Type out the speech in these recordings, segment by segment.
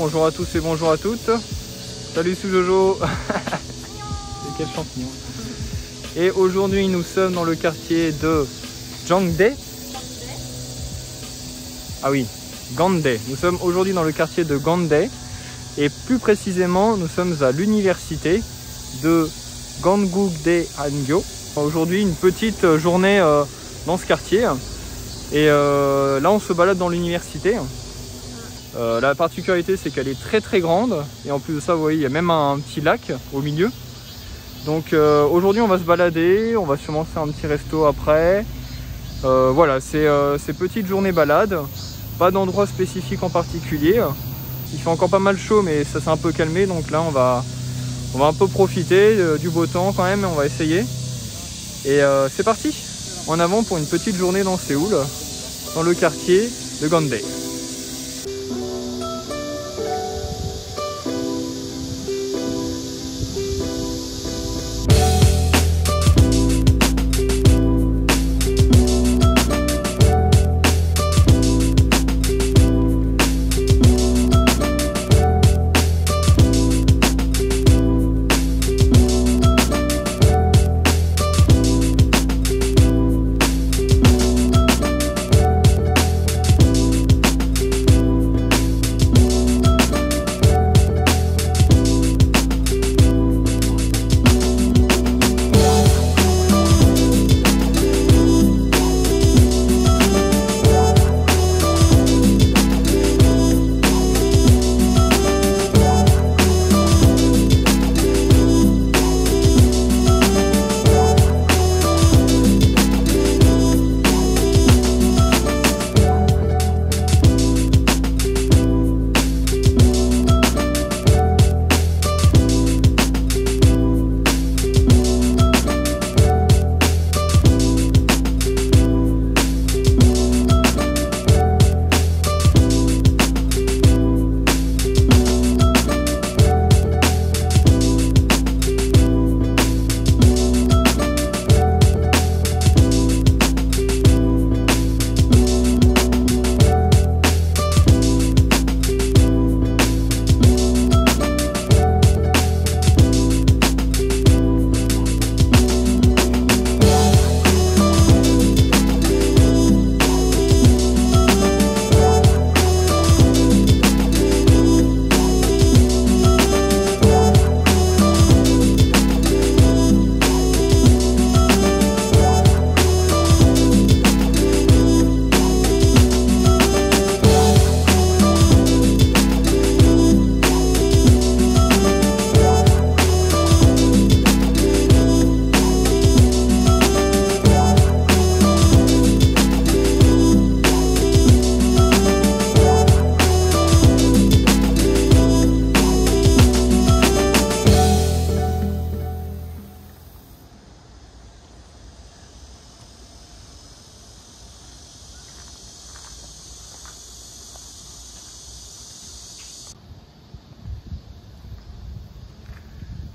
bonjour à tous et bonjour à toutes. Salut Sujojo. C'est quel champignon. Et aujourd'hui nous sommes dans le quartier de Gangdae. Ah oui, Gangdae. Nous sommes aujourd'hui dans le quartier de Gangdae. Et plus précisément, nous sommes à l'université de Ganggukdae-Hankyo. Aujourd'hui, une petite journée dans ce quartier. Et là, on se balade dans l'université. La particularité, c'est qu'elle est très très grande. Et en plus de ça, vous voyez, il y a même un petit lac au milieu. Donc aujourd'hui, on va se balader. On va sûrement faire un petit resto après. Voilà, c'est petite journée balade. Pas d'endroit spécifique en particulier. Il fait encore pas mal chaud, mais ça s'est un peu calmé. Donc là, on va un peu profiter du beau temps quand même. On va essayer. Et c'est parti. En avant pour une petite journée dans Séoul, dans le quartier de Gangdae.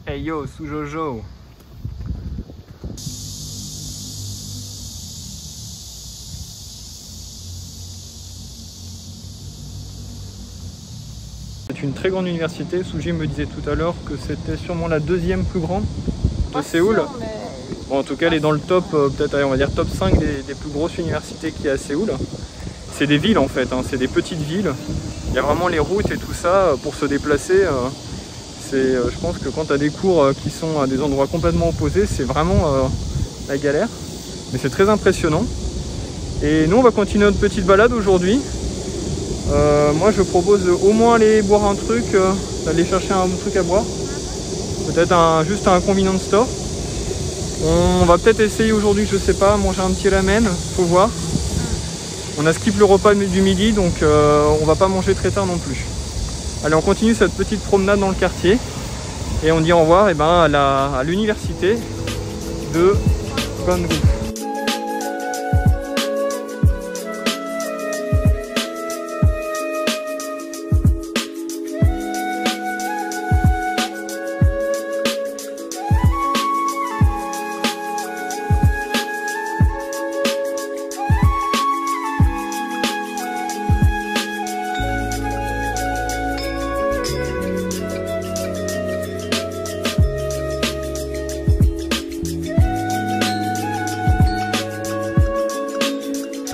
Hey yo, Sujojo. C'est une très grande université. Suji me disait tout à l'heure que c'était sûrement la deuxième plus grande de Séoul. Sûr, mais... Bon, en tout cas, elle est dans le top, peut-être on va dire top 5 des plus grosses universités qu'il y a à Séoul. C'est des villes en fait, hein, c'est des petites villes. Il y a vraiment les routes et tout ça pour se déplacer. Je pense que quand tu as des cours qui sont à des endroits complètement opposés, c'est vraiment la galère. Mais c'est très impressionnant. Et nous, on va continuer notre petite balade aujourd'hui. Moi, je propose au moins aller boire un truc, d'aller chercher un truc à boire. Peut-être juste un convenience store. On va peut-être essayer aujourd'hui, je sais pas, manger un petit ramen, faut voir. On a skip le repas du midi, donc on va pas manger très tard non plus. Allez, on continue cette petite promenade dans le quartier et on dit au revoir à l'université de Gangdae.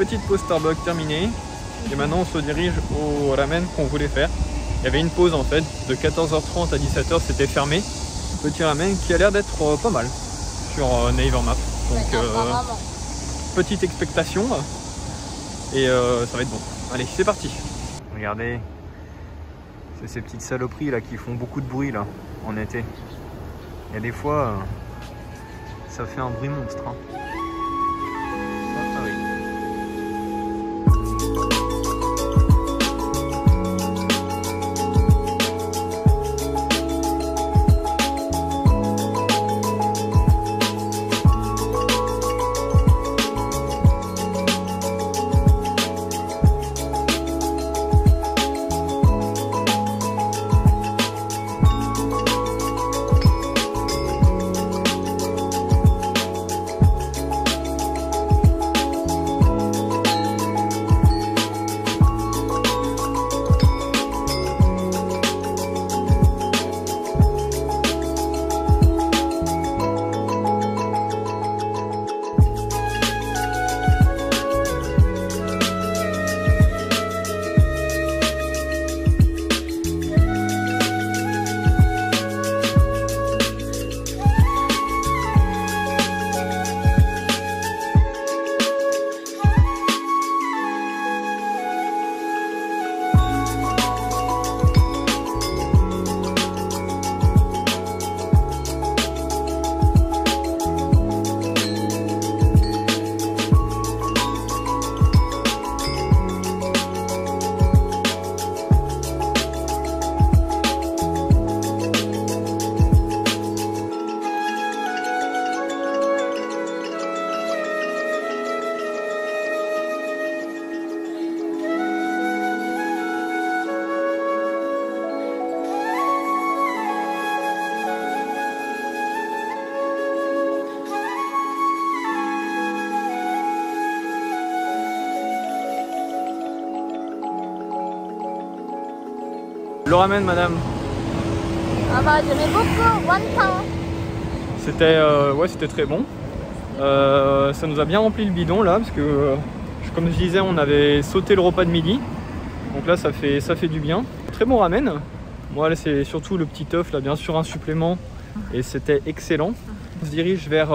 petite pause Starbucks terminée. Et maintenant on se dirige au ramen qu'on voulait faire. Il y avait une pause en fait, de 14h30 à 17h, c'était fermé. Petit ramen qui a l'air d'être pas mal sur Naver Map. Donc petite expectation et ça va être bon. Allez, c'est parti. Regardez, c'est ces petites saloperies là qui font beaucoup de bruit là en été. Il y a des fois, ça fait un bruit monstre. Hein. Le ramen, madame. Ah bah j'aimais beaucoup, one pound. C'était très bon. Ça nous a bien rempli le bidon là parce que comme je disais, on avait sauté le repas de midi. Donc là ça fait du bien. Très bon ramen. Moi là c'est surtout le petit œuf là, bien sûr un supplément et c'était excellent. On se dirige vers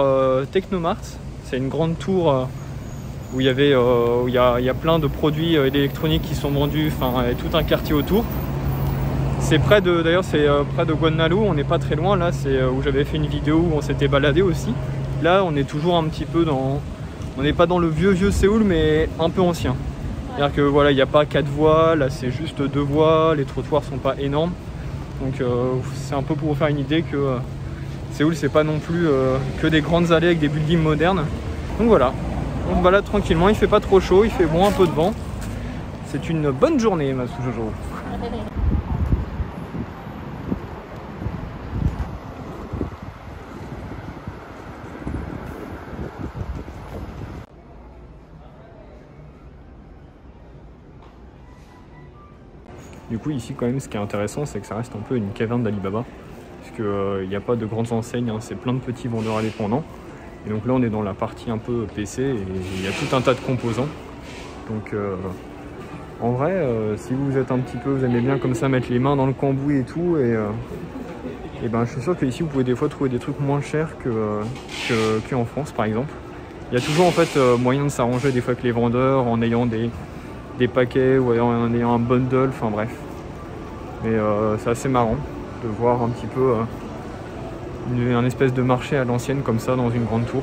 Technomart. C'est une grande tour où il y a plein de produits électroniques qui sont vendus, enfin et tout un quartier autour. C'est près de Guanalo, on n'est pas très loin là, c'est où j'avais fait une vidéo où on s'était baladé aussi. Là on est toujours un petit peu dans, on n'est pas dans le vieux Séoul mais un peu ancien. C'est-à-dire que voilà, il n'y a pas 4 voies, là c'est juste 2 voies, les trottoirs sont pas énormes. Donc c'est un peu pour vous faire une idée que Séoul c'est pas non plus que des grandes allées avec des buildings modernes. Donc voilà, on se balade tranquillement, il fait pas trop chaud, il fait bon, un peu de vent. C'est une bonne journée Matsu Jojo. Du coup ici quand même ce qui est intéressant c'est que ça reste un peu une caverne d'Alibaba puisque il n'y a pas de grandes enseignes, hein, c'est plein de petits vendeurs indépendants et donc là on est dans la partie un peu PC et il y a tout un tas de composants donc en vrai si vous êtes un petit peu, vous aimez bien comme ça mettre les mains dans le cambouis et tout et ben je suis sûr que ici vous pouvez des fois trouver des trucs moins chers qu'en France par exemple. Il y a toujours en fait moyen de s'arranger des fois avec les vendeurs en ayant des paquets ou en ayant un bundle, enfin bref. Mais c'est assez marrant de voir un petit peu un espèce de marché à l'ancienne comme ça dans une grande tour.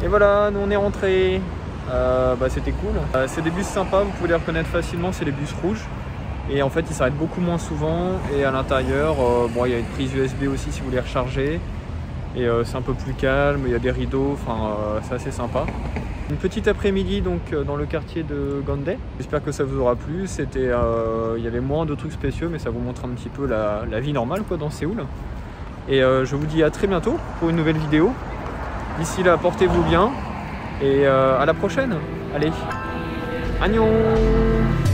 Et voilà, nous on est rentrés. C'était cool. C'est des bus sympas, vous pouvez les reconnaître facilement, c'est les bus rouges. Et en fait, ils s'arrêtent beaucoup moins souvent. Et à l'intérieur, il y a une prise USB aussi si vous voulez recharger. Et c'est un peu plus calme, il y a des rideaux, c'est assez sympa. Une petite après-midi donc dans le quartier de Gande. J'espère que ça vous aura plu. Il y avait moins de trucs spéciaux, mais ça vous montre un petit peu la vie normale quoi, dans Séoul. Et je vous dis à très bientôt pour une nouvelle vidéo. D'ici là, portez-vous bien et à la prochaine. Allez, annyeong.